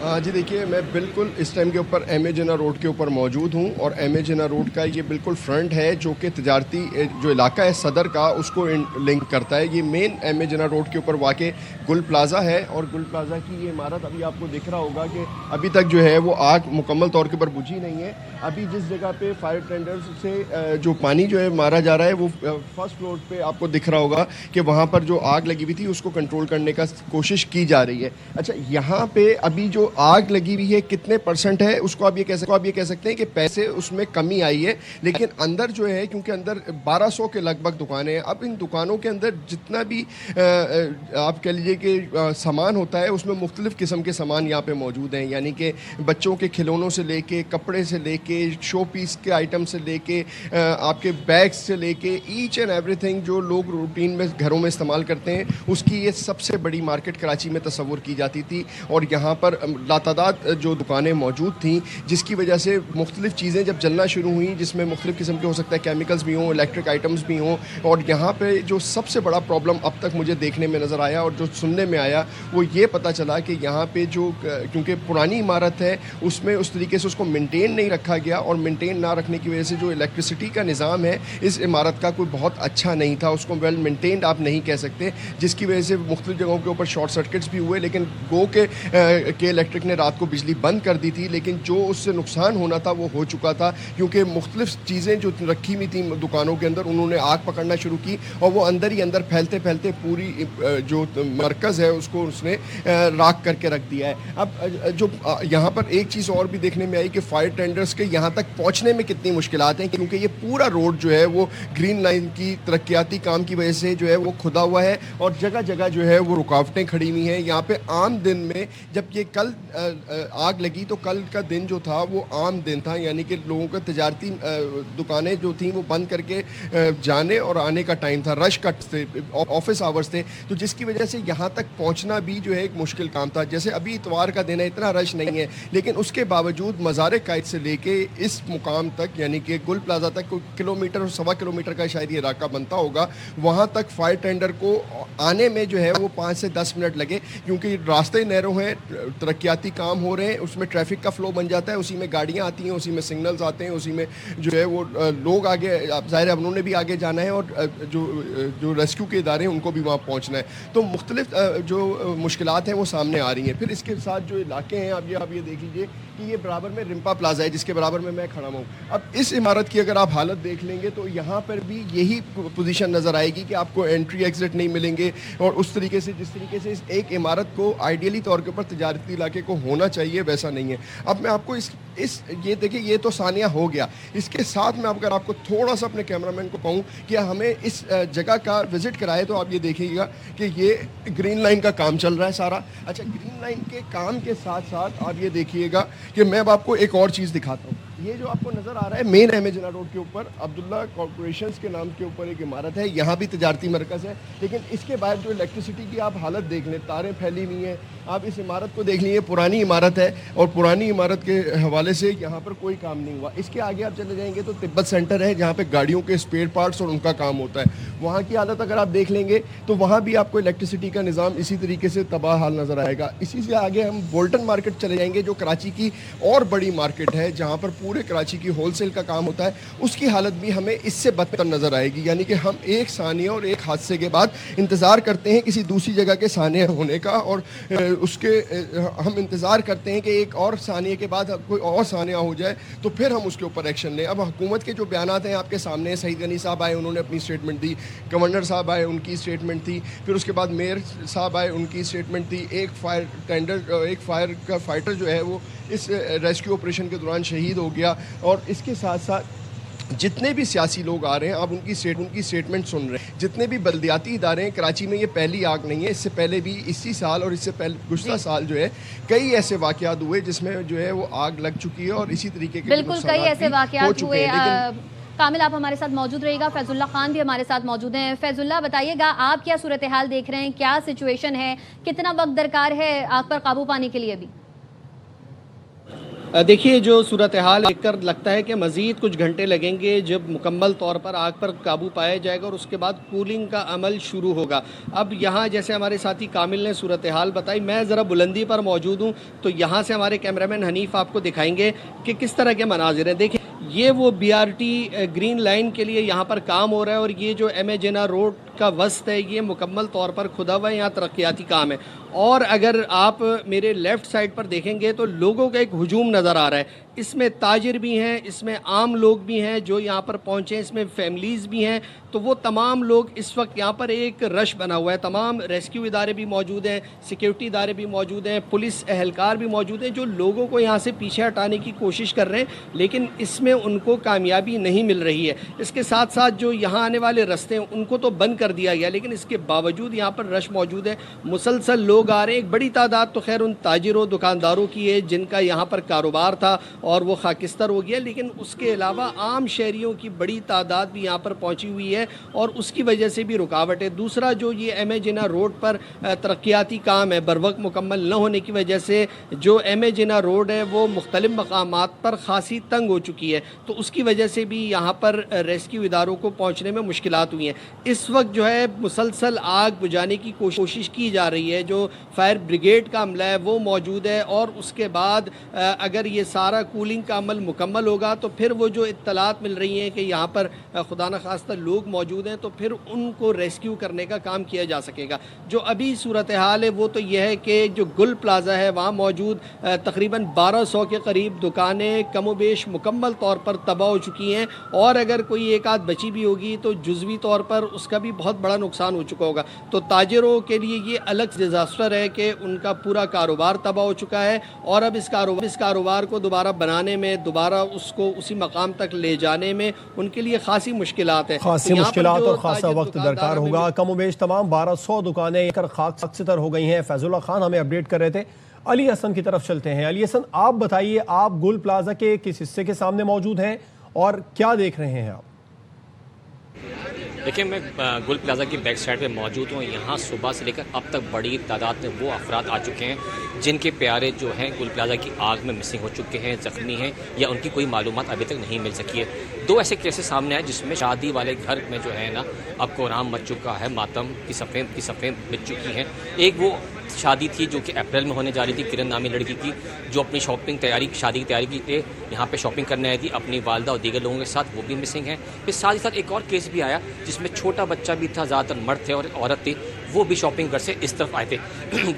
जी देखिए, मैं बिल्कुल इस टाइम के ऊपर एम ए जिन्ना रोड के ऊपर मौजूद हूँ और एम ए जिन्ना रोड का ये बिल्कुल फ्रंट है जो कि तजारती जो इलाका है सदर का उसको लिंक करता है। ये main M A Jinnah road के ऊपर वाक़ गुल प्लाज़ा है और गुल प्लाज़ा की ये इमारत अभी आपको दिख रहा होगा कि अभी तक जो है वो आग मुकम्मल तौर के ऊपर बुझी नहीं है। अभी जिस जगह पे फायर टेंडर्स से जो पानी जो है मारा जा रहा है वो फर्स्ट फ्लोर पे आपको दिख रहा होगा कि वहाँ पर जो आग लगी हुई थी उसको कंट्रोल करने का कोशिश की जा रही है। अच्छा, यहाँ पे अभी जो आग लगी हुई है कितने परसेंट है उसको आप ये कह सकते हैं कि पैसे उसमें कमी आई है, लेकिन अंदर जो है क्योंकि अंदर 1200 के लगभग दुकानें हैं। अब इन दुकानों के अंदर जितना भी आप कह लीजिए कि सामान होता है उसमें मुख्तलिफ़ किस्म के सामान यहाँ पे मौजूद हैं, यानी कि बच्चों के खिलौनों से लेके कपड़े से लेके शो पीस के आइटम से लेके आपके बैग्स से लेके ईच एंड एवरीथिंग जो लोग रूटीन में घरों में इस्तेमाल करते हैं उसकी ये सबसे बड़ी मार्केट कराची में तस्वुर की जाती थी। और यहाँ पर लातादाद जो दुकानें मौजूद थीं जिसकी वजह से मुख्तलिफ़ चीज़ें जब जलना शुरू हुई जिसमें मुख्तलिफ़ किस्म के हो सकता है केमिकल्स भी हों, इलेक्ट्रिक आइटम्स भी हों। और यहाँ पे जो सबसे बड़ा प्रॉब्लम अब तक मुझे देखने में नज़र आया और जो सुनने में आया वो ये पता चला कि यहाँ पे जो क्योंकि पुरानी इमारत है उसमें उस तरीके से उसको मेंटेन नहीं रखा गया और मेंटेन ना रखने की वजह से जो इलेक्ट्रिसिटी का निज़ाम है इस इमारत का कोई बहुत अच्छा नहीं था, उसको वेल मेंटेन्ड आप नहीं कह सकते, जिसकी वजह से मुख्तलिफ़ जगहों के ऊपर शॉर्ट सर्किट्स भी हुए। लेकिन गो के इलेक्ट्रिक ने रात को बिजली बंद कर दी थी, लेकिन जो उससे नुकसान होना था वो हो चुका था क्योंकि मुख्तलिफ़ चीज़ें जो रखी हुई थी दुकानों के अंदर उन्होंने आग पकड़ना शुरू की और वो अंदर ही अंदर फैलते फैलते पूरी जो मरकज़ है उसको उसने राख करके रख दिया है। अब जो यहाँ पर एक चीज़ और भी देखने में आई कि फायर टेंडर्स के यहाँ तक पहुँचने में कितनी मुश्किलात हैं क्योंकि ये पूरा रोड जो है वो ग्रीन लाइन की तरक्याती काम की वजह से जो है वो खुदा हुआ है और जगह जगह जो है वो रुकावटें खड़ी हुई हैं। यहाँ पे आम दिन में जब ये कल आग लगी तो कल का दिन जो था वो आम दिन था, यानी कि लोगों का तजारती दुकानें जो थी वो बंद करके जाने और आने का टाइम था, रश कट थे, ऑफिस आवर्स थे, तो जिसकी वजह से यहाँ तक पहुँचना भी जो है एक मुश्किल काम था। जैसे अभी इतवार का दिन है, इतना रश नहीं है, लेकिन उसके बावजूद मज़ार कायद से लेके इस मुकाम तक यानी कि गुल प्लाज़ा तक कोई किलोमीटर और 1.25 किलोमीटर का शायद ये इलाका बनता होगा, वहाँ तक फायर टेंडर को आने में जो है वो 5 से 10 मिनट लगे क्योंकि रास्ते नैरो हैं, तरक्याती काम हो रहे हैं, उसमें ट्रैफिक का फ़्लो बन जाता है, उसी में गाड़ियाँ आती हैं, उसी में सिग्नल्स आते हैं, उसी में जो है वो लोग आगे, ज़ाहिर है उन्होंने भी आगे जाना है और जो रेस्क्यू के इदारे हैं उनको भी वहाँ पहुँचना है। तो मुख्तलिफ जो मुश्किलात हैं वो सामने आ रही हैं। फिर इसके साथ जो इलाके हैं आप ये देख लीजिए कि ये बराबर में रिम्पा प्लाजा है जिसके बराबर में मैं खड़ा हूँ। अब इस इमारत की अगर आप हालत देख लेंगे तो यहाँ पर भी यही पोजीशन नज़र आएगी कि आपको एंट्री एग्जिट नहीं मिलेंगे और उस तरीके से जिस तरीके से इस एक इमारत को आइडियली तौर के ऊपर तजारती इलाके को होना चाहिए वैसा नहीं है। अब मैं आपको ये देखिए, ये तो सानिया हो गया, इसके साथ में अगर आपको थोड़ा सा अपने कैमरामैन को कहूँ कि हमें इस जगह का विज़िट कराए तो आप ये देखिएगा कि ये ग्रीन लाइन का काम चल रहा है सारा। अच्छा, ग्रीन लाइन के काम के साथ साथ आप ये देखिएगा कि मैं अब आपको एक और चीज़ दिखाता हूँ। ये जो आपको नज़र आ रहा है main M A Jinnah road के ऊपर अब्दुल्ला कॉरपोरेशंस के नाम के ऊपर एक इमारत है, यहाँ भी तजारती मरकज़ है, लेकिन इसके बाद जो इलेक्ट्रिसिटी की आप हालत देख लें, तारें फैली हुई हैं। आप इस इमारत को देख लीजिए, पुरानी इमारत है और पुरानी इमारत के हवाले से यहाँ पर कोई काम नहीं हुआ। इसके आगे आप चले जाएंगे तो तिब्बत सेंटर है जहाँ पे गाड़ियों के स्पेयर पार्ट्स और उनका काम होता है। वहाँ की हालत अगर आप देख लेंगे तो वहाँ भी आपको इलेक्ट्रिसिटी का निज़ाम इसी तरीके से तबाह हाल नज़र आएगा। इसी से आगे हम बोल्टन मार्केट चले जाएंगे जो कराची की और बड़ी मार्केट है जहाँ पर पूरे कराची की होलसेल का काम होता है, उसकी हालत भी हमें इससे बदतर नज़र आएगी। यानी कि हम एक सानिया और एक हादसे के बाद इंतज़ार करते हैं किसी दूसरी जगह के सानिया होने का और उसके हम इंतज़ार करते हैं कि एक और सानिया के बाद कोई और सानिया हो जाए तो फिर हम उसके ऊपर एक्शन लें। अब हुकूमत के जो बयानात हैं आपके सामने, सईद गनी साहब आए, उन्होंने अपनी स्टेटमेंट दी, गवर्नर साहब आए, उनकी स्टेटमेंट थी, फिर उसके बाद मेयर साहब आए, उनकी स्टेटमेंट थी, एक फायर का फाइटर जो है वो इस रेस्क्यू ऑपरेशन के दौरान शहीद हो गया। और इसके साथ साथ जितने भी सियासी लोग आ रहे हैं आप उनकी स्टेटमेंट सुन रहे हैं, जितने भी बल्दियाती इदारे हैं, कराची में ये पहली आग नहीं है, इससे पहले भी इसी साल और इससे पहले गुज़श्ता साल जो है कई ऐसे वाक़यात हुए जिसमें जो है वो आग लग चुकी है और इसी तरीके के बिल्कुल कई ऐसे वाक़यात हुए। कामिल, आप हमारे साथ मौजूद रहिएगा। फैजुल्ला खान भी हमारे साथ मौजूद हैं। फैजुल्ला, बताइएगा आप क्या सूरत हाल देख रहे हैं, क्या सिचुएशन है, कितना वक्त दरकार है आग पर काबू पाने के लिए? भी دیکھیے جو صورتحال دیکھ کر لگتا ہے کہ مزید کچھ گھنٹے لگیں گے جب مکمل طور پر آگ پر قابو پایا جائے گا اور اس کے بعد کولنگ کا عمل شروع ہوگا. اب یہاں جیسے ہمارے ساتھی کامل نے صورتحال بتائی، میں ذرا بلندی پر موجود ہوں تو یہاں سے ہمارے کیمرامین حنیف آپ کو دکھائیں گے کہ کس طرح کے مناظر ہیں. دیکھیں یہ وہ BRT گرین لائن کے لیے یہاں پر کام ہو رہا ہے اور یہ جو ایم اے جناح روڈ کا وسط ہے یہ مکمل طور پر کھدا ہوا ہے، یہاں ترقیاتی کام ہے. اور اگر آپ میرے لیفٹ سائڈ پر دیکھیں گے تو لوگوں کا ایک ہجوم نظر آ رہا ہے. اس میں تاجر بھی ہیں، اس میں عام لوگ بھی ہیں جو یہاں پر پہنچے ہیں، اس میں فیملیز بھی ہیں. تو وہ تمام لوگ اس وقت یہاں پر ایک رش بنا ہوا ہے. تمام ریسکیو ادارے بھی موجود ہیں، سیکیورٹی ادارے بھی موجود ہیں، پولیس اہلکار بھی موجود ہیں جو لوگوں کو یہاں سے پیچھے ہٹانے کی کوشش کر رہے ہیں، لیکن اس میں ان کو کامیابی نہیں مل رہی ہے. اس کے ساتھ ساتھ جو یہاں آنے والے رستے ہیں ان کو تو بند کر دیا گیا، لیکن اس کے باوجود یہاں پر رش موجود ہے، مسلسل لوگ آ رہے ہیں. ایک بڑی تعداد تو خیر ان تاجروں دکانداروں کی ہے جن کا یہاں پر کاروبار تھا اور وہ خاکستر ہو گیا، لیکن اس کے علاوہ عام شہریوں کی بڑی تعداد بھی یہاں پر پہنچی ہوئی ہے اور اس کی وجہ سے بھی رکاوٹ ہے. دوسرا جو یہ ایم اے جناح روڈ پر ترقیاتی کام ہے بروقت مکمل نہ ہونے کی وجہ سے جو ایم اے جناح روڈ ہے وہ مختلف مقامات پر خاصی تنگ ہو چکی ہے، تو اس کی وجہ سے بھی یہاں پر ریسکیو اداروں کو پہنچنے میں مشکلات ہوئی ہیں. اس وقت جو ہے مسلسل آگ بجھانے کی کوشش کی جا رہی ہے. جو فائر بریگیڈ کا عملہ ہے وہ موجود ہے اور اس کے بعد اگر یہ سارا کولنگ کا عمل مکمل ہوگا تو پھر وہ جو اطلاعات مل رہی ہیں کہ یہاں پر خدا نخواستہ لوگ موجود ہیں تو پھر ان کو ریسکیو کرنے کا کام کیا جا سکے گا. جو ابھی صورتحال ہے وہ تو یہ ہے کہ جو گل پلازا ہے وہاں موجود تقریباً 1200 کے قریب دکانیں کم و بیش مکمل طور پر تباہ ہو چکی ہیں اور اگر کوئی ایک آدھ بچی بھی ہوگی تو جزوی طور پر اس کا بھی بہت بڑا نقصان ہو چکا ہوگا. تو تاجروں کے لیے یہ الگ ڈیزاسٹر ہے کہ ان کا پورا کاروبار تباہ ہو چکا ہے اور اب اس کاروبار کو دوبارہ بنانے میں، دوبارہ اس کو اسی مقام تک لے جانے میں ان کے لیے خاصی مشکلات ہیں. خاصی مشکلات اور خاصا وقت درکار ہوگا. کم و بیش تمام 1200 دکانیں خاک ستر ہو گئی ہیں. فیض اللہ خان ہمیں اپڈیٹ کر رہے تھے. علی حسن کی طرف چلتے ہیں. علی حسن آپ بتائیے، آپ گل پلازا کے کس حصے کے سامنے موجود ہیں اور کیا دیکھ رہے ہیں آپ؟ دیکھیں میں گل پلازا کی بیک سائڈ پہ موجود ہوں. یہاں صبح سے لے کر اب تک بڑی تعداد میں وہ افراد آ چکے ہیں جن کے پیارے جو ہیں گل پلازا کی آگ میں مسنگ ہو چکے ہیں، زخمی ہیں یا ان کی کوئی معلومات ابھی تک نہیں مل سکی ہے. دو ایسے کیسز سامنے آئے جس میں شادی والے گھر میں جو ہے نا اب کوہرام مچ چکا ہے، ماتم کی صفیں بچ چکی ہیں. ایک وہ شادی تھی جو کہ اپریل میں ہونے جا رہی تھی، کرن نامی لڑکی کی جو اپنی شادی کی تیاری کی تھی، یہاں پہ شاپنگ کرنے آئی تھی اپنی والدہ اور دیگر لوگوں کے ساتھ، وہ بھی مسنگ ہیں. پھر ساتھ ہی ساتھ ایک اور کیس بھی آیا جس میں چھوٹا بچہ بھی تھا، زیادہ تر مرد تھے اور عورت تھی، وہ بھی شاپنگ گھر سے اس طرف آئے تھے.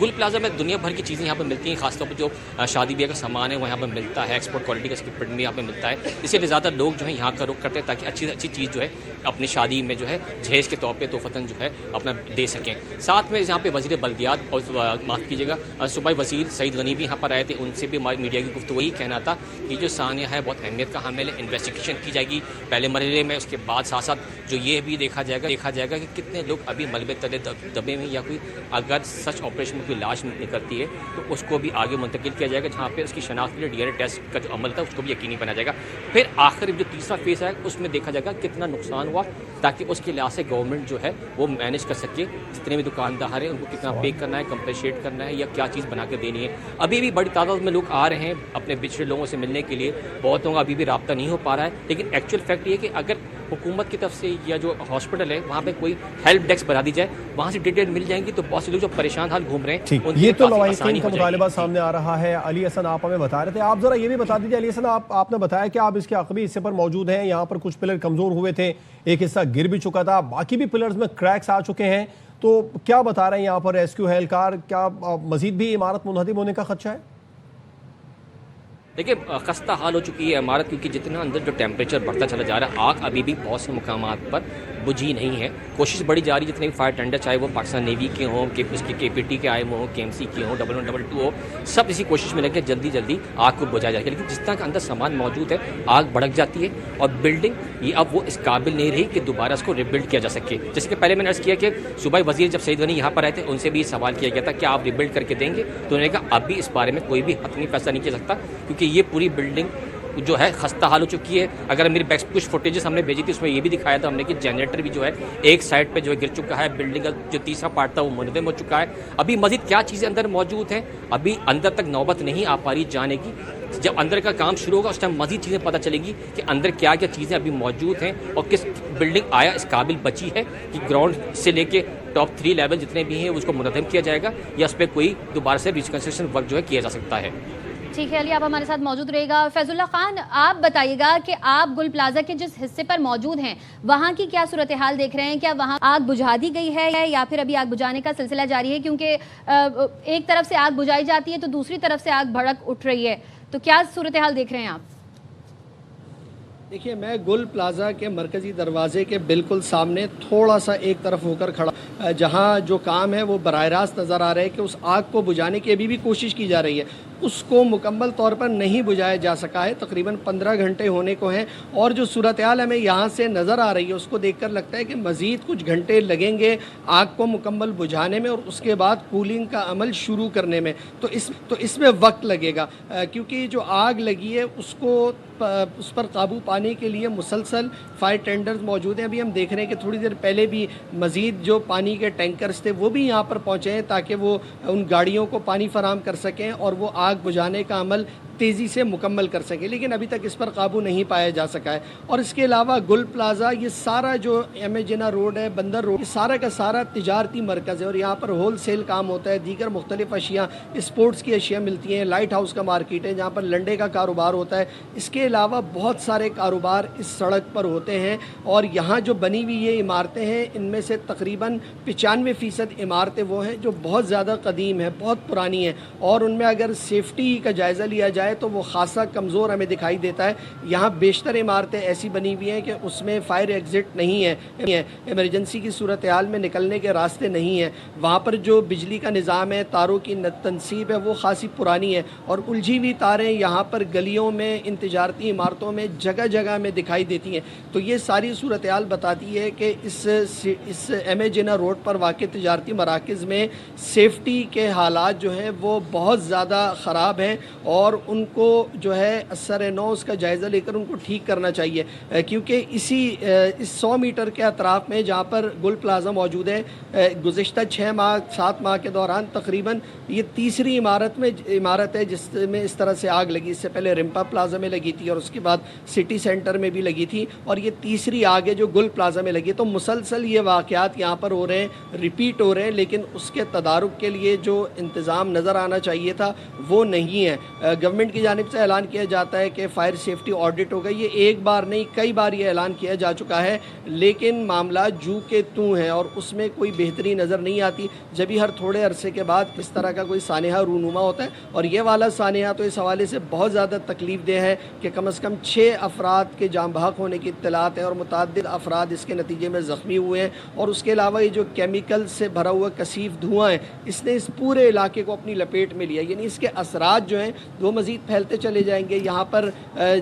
گل پلازا میں دنیا بھر کی چیزیں یہاں پہ ملتی ہیں، خاص طور پر جو شادی بیاہ کا سامان ہے وہ یہاں پہ ملتا ہے، ایکسپورٹ کوالٹی کا اسکپمنٹ بھی یہاں پہ ملتا ہے. اسی لیے زیادہ لوگ جو ہے یہاں کا رخ کرتے ہیں تاکہ اچھی چیز جو ہے اپنی شادی میں جو ہے جہیز کے طور پہ تحفتاً جو ہے اپنا دے سکیں. ساتھ میں یہاں پہ وزیر بلدیات اور معاف کیجیے گا صوبائی وزیر سعید غنی بھی یہاں پر آئے تھے. ان سے بھی میڈیا کی گفتگو یہی کہنا تھا کہ جو سانحہ ہے بہت اہمیت کا حامل ہے، انویسٹیگیشن کی جائے گی پہلے مرحلے میں، اس کے بعد ساتھ ساتھ جو یہ بھی دیکھا جائے گا کہ کتنے لوگ ابھی ملبے تلے دبے میں، یا کوئی اگر سچ آپریشن میں کوئی لاش نکلتی ہے تو اس کو بھی آگے منتقل کیا جائے گا جہاں پہ اس کی شناخت کے لیے DNA ٹیسٹ کا جو عمل تھا اس کو بھی یقینی بنایا جائے گا. پھر آخر جو تیسرا فیز ہے اس میں دیکھا جائے گا کتنا نقصان ہوا تاکہ اس کے لحاظ سے گورنمنٹ جو ہے وہ مینیج کر سکے جتنے بھی دکاندار ہیں ان کو کتنا پے کرنا ہے، کمپنسیٹ کرنا ہے یا کیا چیز بنا کے دینی ہے. ابھی بھی بڑی تعداد میں لوگ آ رہے ہیں اپنے بچھڑے لوگوں سے ملنے کے لیے، بہتوں کا ابھی بھی رابطہ نہیں ہو پا رہا ہے. لیکن ایکچوئل فیکٹ یہ کہ اگر حکومت کی طرف سے یا جو ہاسپٹل ہے وہاں پہ کوئی ہیلپ ڈیسک بنا دی جائے، وہاں سے ڈیٹیل مل جائیں گی تو بہت سے لوگ جو پریشان حال گھوم رہے ہیں یہ تو لوائقین کا مطالبہ سامنے آ رہا ہے. علی حسن آپ ہمیں بتا رہے تھے، آپ ذرا یہ بھی بتا دیجیے. علی حسن آپ نے بتایا کہ آپ اس کے عقبی حصے پر موجود ہیں، یہاں پر کچھ پلر کمزور ہوئے تھے، ایک حصہ گر بھی چکا تھا، باقی بھی پلرز میں کریکس آ چکے ہیں، تو کیا بتا رہے ہیں یہاں پر ریسکیو اہلکار؟ کیا مزید بھی عمارت منہدم ہونے کا خدشہ ہے؟ دیکھیں خستہ حال ہو چکی ہے عمارت کیونکہ جتنا اندر جو ٹیمپریچر بڑھتا چلا جا رہا ہے، آگ ابھی بھی بہت سے مقامات پر بجھی نہیں ہے. کوشش بڑی جاری جتنے بھی فائر ٹینڈر چاہے وہ پاکستان نیوی کے ہوں، اس کے KPT کے آئے ہوں، KMC کے ہوں، 1112 ہو، سب اسی کوشش میں لگے جلدی آگ کو بجھایا جائے گا. لیکن جس طرح کا اندر سامان موجود ہے آگ بھڑک جاتی ہے اور بلڈنگ یہ اب وہ اس قابل نہیں رہی کہ دوبارہ اس کو ریبلڈ کیا جا سکے. جیسے کہ پہلے میں نے عرض کیا کہ صوبائی وزیر جب سعید غنی یہاں پر آئے تھے ان سے بھی سوال کیا گیا تھا کہ آپ ریبلڈ کر کے دیں گے، تو انہوں نے کہا اب بھی اس بارے میں کوئی بھی حتمی فیصلہ نہیں کیا سکتا کیونکہ یہ پوری بلڈنگ जो है खस्ता हाल हो चुकी है। अगर मेरी बैक कुछ फुटेजेस हमने भेजी थी उसमें ये भी दिखाया था हमने कि जनरेटर भी जो है एक साइड पे जो है गिर चुका है, बिल्डिंग का जो तीसरा पार्ट था वो मुनहदम हो चुका है। अभी मजीद क्या चीज़ें अंदर मौजूद हैं अभी अंदर तक नौबत नहीं आ पा रही जाने की। जब अंदर का काम शुरू होगा उस टाइम मजीद चीज़ें पता चलेंगी कि अंदर क्या क्या चीज़ें अभी मौजूद हैं और किस बिल्डिंग आया इस काबिल बची है कि ग्राउंड से लेके टॉप 3 लेवल जितने भी हैं उसको मुनहदम किया जाएगा या उस पर कोई दोबारा से रिकंस्ट्रक्शन वर्क जो है किया जा सकता है। ठीक है अली, आप हमारे साथ मौजूद रहेगा। फैजुल्ला खान, आप बताइएगा कि आप गुल प्लाजा के जिस हिस्से पर मौजूद हैं वहाँ की क्या सूरत हाल देख रहे हैं? क्या वहाँ आग बुझा दी गई है या फिर अभी आग बुझाने का सिलसिला जारी है? क्योंकि एक तरफ से आग बुझाई जाती है तो दूसरी तरफ से आग भड़क उठ रही है, तो क्या सूरत हाल देख रहे हैं आप? देखिए, मैं गुल प्लाजा के मरकज़ी दरवाजे के बिल्कुल सामने थोड़ा सा एक तरफ होकर खड़ा, जहां जो काम है वो बराह रास्त नज़र आ रहा है कि उस आग को बुझाने की अभी भी कोशिश की जा रही है, उसको मुकम्मल तौर पर नहीं बुझाया जा सका है। तकरीबन 15 घंटे होने को हैं और जो सूरत हाल हमें यहाँ से नज़र आ रही है उसको देखकर लगता है कि मज़ीद कुछ घंटे लगेंगे आग को मुकम्मल बुझाने में और उसके बाद कूलिंग का अमल शुरू करने में। तो इसमें वक्त लगेगा, क्योंकि जो आग लगी है उस पर काबू पाने के लिए मुसलसल फायर टेंडर्स मौजूद हैं। अभी हम देख रहे हैं कि थोड़ी देर पहले भी मज़ीद जो पानी के टैंकर्स थे वो भी यहाँ पर पहुँचे हैं ताकि वो उन गाड़ियों को पानी फराहम कर सकें और वो आग बुझाने का अमल तेज़ी से मुकम्मल कर सके, लेकिन अभी तक इस पर काबू नहीं पाया जा सका है। और इसके अलावा गुल प्लाजा, ये सारा जो एम ए जिन्ना रोड है, बंदर रोड, ये सारा का सारा तिजारती मरकज़ है और यहाँ पर होल सेल काम होता है, दीगर मुख्तलिफ अशिया, स्पोर्ट्स की अशिया मिलती हैं, लाइट हाउस का मार्केट है जहाँ पर लंडे का कारोबार होता है। इसके अलावा बहुत सारे कारोबार इस सड़क पर होते हैं और यहाँ जो बनी हुई ये इमारतें हैं इनमें से तकरीबन 95% इमारतें वो हैं जो बहुत ज़्यादा कदीम है, बहुत पुरानी हैं और उनमें अगर सेफ्टी का जायज़ा लिया जाए तो वो खासा कमज़ोर हमें दिखाई देता है। यहाँ बेशतर इमारतें ऐसी बनी हुई हैं कि उसमें फायर एग्ज़िट नहीं है, इमरजेंसी की सूरत हाल में निकलने के रास्ते नहीं हैं। वहाँ पर जो बिजली का निज़ाम है, तारों की तनसीब है, वो खासी पुरानी है और उलझी हुई तारें यहाँ पर गलियों में, इन तिजारती इमारतों में जगह जगह में दिखाई देती हैं। तो ये सारी सूरत हाल बताती है कि इस एम ए जिन्ना रोड पर वाक़ तिजारती मराकज़ में सेफ्टी के हालात जो हैं वो बहुत ज़्यादा ख़राब हैं और उनको जो है असर नौ उसका जायज़ा लेकर उनको ठीक करना चाहिए, क्योंकि इस 100 मीटर के अतराफ़ में जहाँ पर गुल प्लाजा मौजूद है, गुज़िश्ता 6-7 माह के दौरान तकरीबन ये तीसरी इमारत है जिसमें इस तरह से आग लगी। इससे पहले रिम्पा प्लाजा में लगी थी और उसके बाद सिटी सेंटर में भी लगी थी और ये तीसरी आग है जो गुल प्लाजा में लगी। तो मुसलसल ये वाक़यात यहाँ पर हो रहे हैं, रिपीट हो रहे हैं, लेकिन उसके तदारुक के लिए जो इंतज़ाम नज़र आना चाहिए था वो नहीं है। गवर्नमेंट की जानिब से ऐलान किया जाता है कि फायर सेफ्टी ऑडिट होगा, ये एक बार नहीं कई बार ये ऐलान किया जा चुका है, लेकिन मामला जू के तू है और उसमें कोई बेहतरी नज़र नहीं आती। जब भी हर थोड़े अरसे के बाद इस तरह का कोई सानेहा रूनुमा होता है और ये वाला सानेहा तो इस हवाले से बहुत ज़्यादा तकलीफ दे है कि कम से कम 6 अफराद के जाम बहक होने की इत्तलात है और मुतअद्दिद अफराद इसके नतीजे में ज़ख्मी हुए हैं। और उसके अलावा ये जो केमिकल से भरा हुआ कसीफ धुआँ है इसने इस पूरे इलाके को अपनी लपेट में लिया, यानी इसके असरात जो हैं वो मज़ीद फैलते चले जाएंगे। यहाँ पर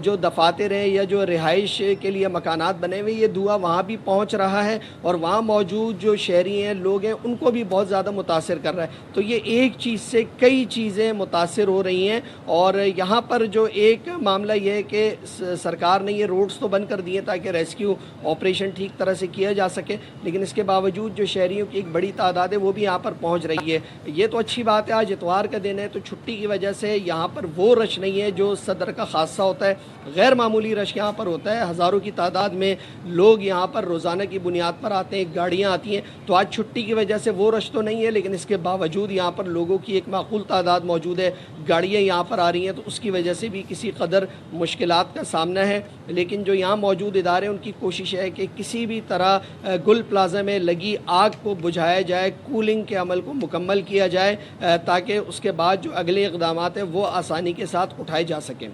जो दफातर हैं या जो रिहाइश के लिए मकानात बने हुए, ये धुआं वहाँ भी पहुँच रहा है और वहाँ मौजूद जो शहरी हैं, लोग हैं, उनको भी बहुत ज़्यादा मुतासिर कर रहा है। तो ये एक चीज़ से कई चीज़ें मुतासिर हो रही हैं और यहाँ पर जो एक मामला ये है कि सरकार ने ये रोड्स तो बंद कर दिए ताकि रेस्क्यू ऑपरेशन ठीक तरह से किया जा सके, लेकिन इसके बावजूद जो शहरियों की एक बड़ी तादाद है वो भी यहाँ पर पहुँच रही है। ये तो अच्छी बात है, आज इतवार का दिन है तो छुट्टी की वजह से यहाँ पर वो रश नहीं है जो सदर का खासा होता है, गैर मामूली रश यहाँ पर होता है। हज़ारों की तादाद में लोग यहाँ पर रोज़ाना की बुनियाद पर आते हैं, गाड़ियाँ आती हैं, तो आज छुट्टी की वजह से वो रश तो नहीं है, लेकिन इसके बावजूद यहाँ पर लोगों की एक माकूल तादाद मौजूद है, गाड़ियाँ यहाँ पर आ रही हैं, तो उसकी वजह से भी किसी कदर मुश्किलात का सामना है। लेकिन जो यहाँ मौजूद इदारे उनकी कोशिश है कि किसी भी तरह गुल प्लाजा में लगी आग को बुझाया जाए, कूलिंग के अमल को मुकम्मल किया जाए ताकि उसके बाद जो अगले इक़दामात हैं वो आसानी के साथ उठाए जा सकें।